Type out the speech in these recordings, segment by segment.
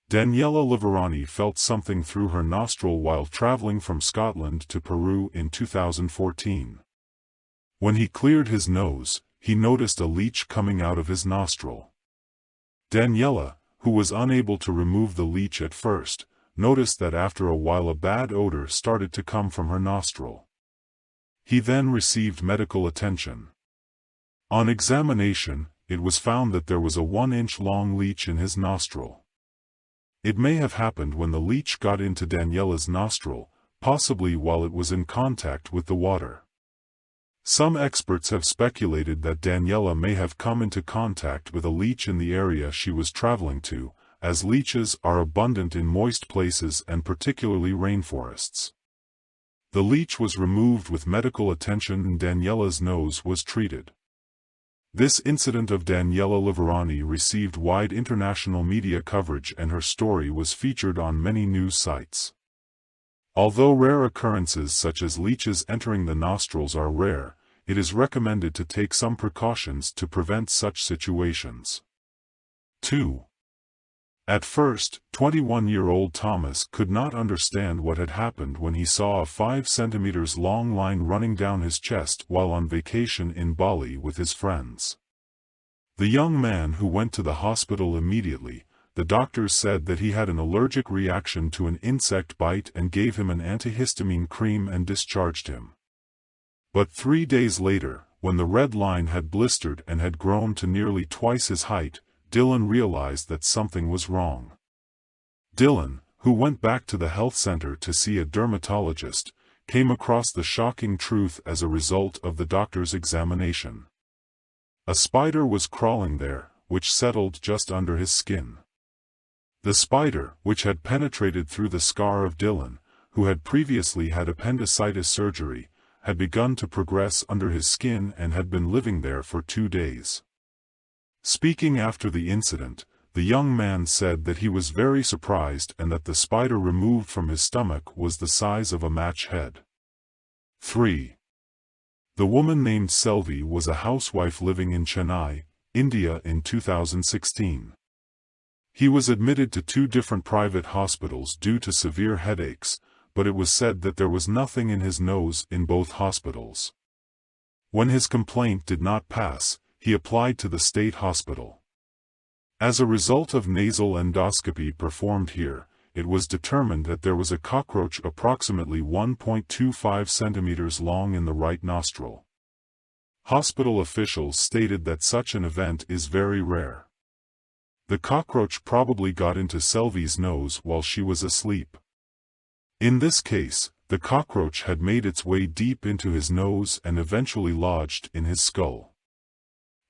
Daniela Liverani felt something through her nostril while traveling from Scotland to Peru in 2014. When he cleared his nose, he noticed a leech coming out of his nostril. Daniela, who was unable to remove the leech at first, noticed that after a while a bad odor started to come from her nostril. He then received medical attention. On examination, it was found that there was a 1-inch long leech in his nostril. It may have happened when the leech got into Daniela's nostril, possibly while it was in contact with the water. Some experts have speculated that Daniela may have come into contact with a leech in the area she was traveling to, as leeches are abundant in moist places and particularly rainforests. The leech was removed with medical attention and Daniela's nose was treated. This incident of Daniela Liverani received wide international media coverage and her story was featured on many news sites. Although rare occurrences such as leeches entering the nostrils are rare, it is recommended to take some precautions to prevent such situations. 2. At first, 21-year-old Thomas could not understand what had happened when he saw a 5 centimeters long line running down his chest while on vacation in Bali with his friends. The young man who went to the hospital immediately, the doctors said that he had an allergic reaction to an insect bite and gave him an antihistamine cream and discharged him. But 3 days later, when the red line had blistered and had grown to nearly twice his height, Dylan realized that something was wrong. Dylan, who went back to the health center to see a dermatologist, came across the shocking truth as a result of the doctor's examination. A spider was crawling there, which settled just under his skin. The spider, which had penetrated through the scar of Dylan, who had previously had appendicitis surgery, had begun to progress under his skin and had been living there for 2 days. Speaking after the incident, the young man said that he was very surprised and that the spider removed from his stomach was the size of a match head. 3. The woman named Selvi was a housewife living in Chennai, India in 2016. He was admitted to 2 different private hospitals due to severe headaches, but it was said that there was nothing in his nose in both hospitals. When his complaint did not pass, he applied to the state hospital. As a result of nasal endoscopy performed here, it was determined that there was a cockroach approximately 1.25 centimeters long in the right nostril. Hospital officials stated that such an event is very rare. The cockroach probably got into Selvi's nose while she was asleep. In this case, the cockroach had made its way deep into his nose and eventually lodged in his skull.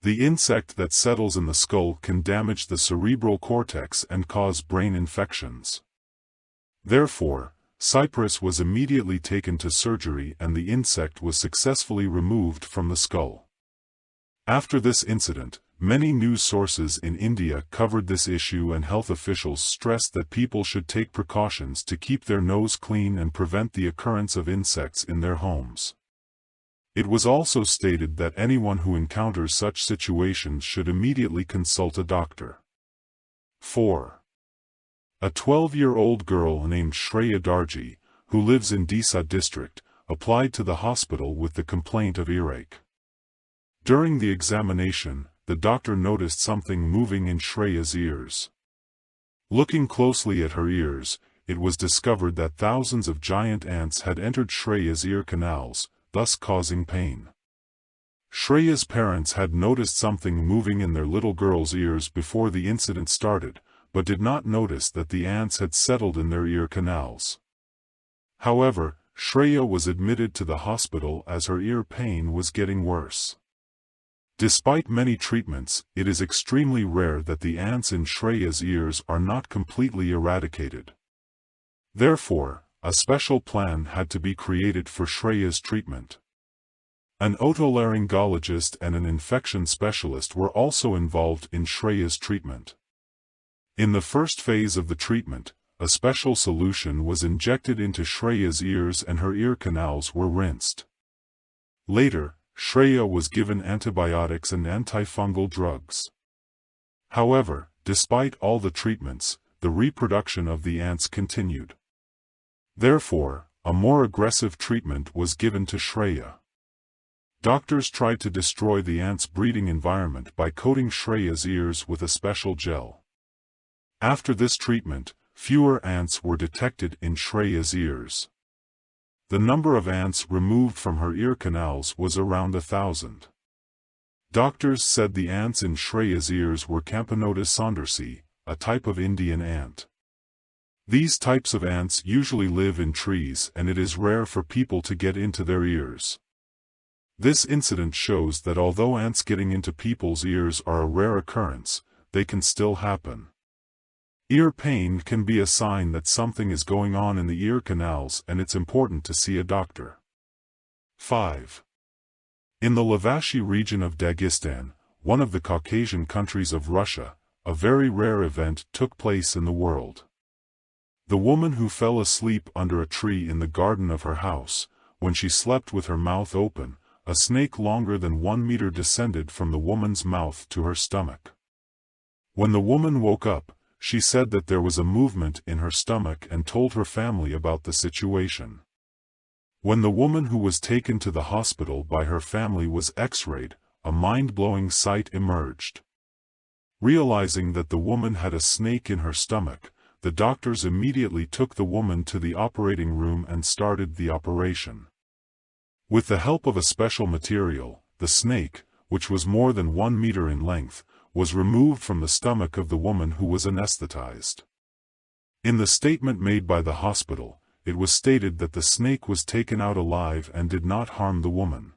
The insect that settles in the skull can damage the cerebral cortex and cause brain infections. Therefore, Cyprus was immediately taken to surgery and the insect was successfully removed from the skull. After this incident, many news sources in India covered this issue and health officials stressed that people should take precautions to keep their nose clean and prevent the occurrence of insects in their homes. It was also stated that anyone who encounters such situations should immediately consult a doctor. 4. A 12-year-old girl named Shreya Darji, who lives in Disa district, applied to the hospital with the complaint of earache. During the examination, the doctor noticed something moving in Shreya's ears. Looking closely at her ears, it was discovered that thousands of giant ants had entered Shreya's ear canals, thus causing pain. Shreya's parents had noticed something moving in their little girl's ears before the incident started, but did not notice that the ants had settled in their ear canals. However, Shreya was admitted to the hospital as her ear pain was getting worse. Despite many treatments, it is extremely rare that the ants in Shreya's ears are not completely eradicated. Therefore, a special plan had to be created for Shreya's treatment. An otolaryngologist and an infection specialist were also involved in Shreya's treatment. In the first phase of the treatment, a special solution was injected into Shreya's ears and her ear canals were rinsed. Later, Shreya was given antibiotics and antifungal drugs. However, despite all the treatments, the reproduction of the ants continued. Therefore, a more aggressive treatment was given to Shreya. Doctors tried to destroy the ants' breeding environment by coating Shreya's ears with a special gel. After this treatment, fewer ants were detected in Shreya's ears. The number of ants removed from her ear canals was around 1,000. Doctors said the ants in Shreya's ears were Camponotus saundersi, a type of Indian ant. These types of ants usually live in trees, and it is rare for people to get into their ears. This incident shows that although ants getting into people's ears are a rare occurrence, they can still happen. Ear pain can be a sign that something is going on in the ear canals, and it's important to see a doctor. 5. In the Lavashi region of Dagestan, one of the Caucasian countries of Russia, a very rare event took place in the world. The woman who fell asleep under a tree in the garden of her house, when she slept with her mouth open, a snake longer than 1 meter descended from the woman's mouth to her stomach. When the woman woke up, she said that there was a movement in her stomach and told her family about the situation. When the woman who was taken to the hospital by her family was x-rayed, a mind-blowing sight emerged. Realizing that the woman had a snake in her stomach, the doctors immediately took the woman to the operating room and started the operation. With the help of a special material, the snake, which was more than 1 meter in length, was removed from the stomach of the woman who was anesthetized. In the statement made by the hospital, it was stated that the snake was taken out alive and did not harm the woman.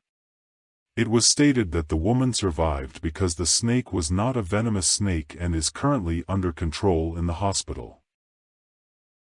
It was stated that the woman survived because the snake was not a venomous snake and is currently under control in the hospital.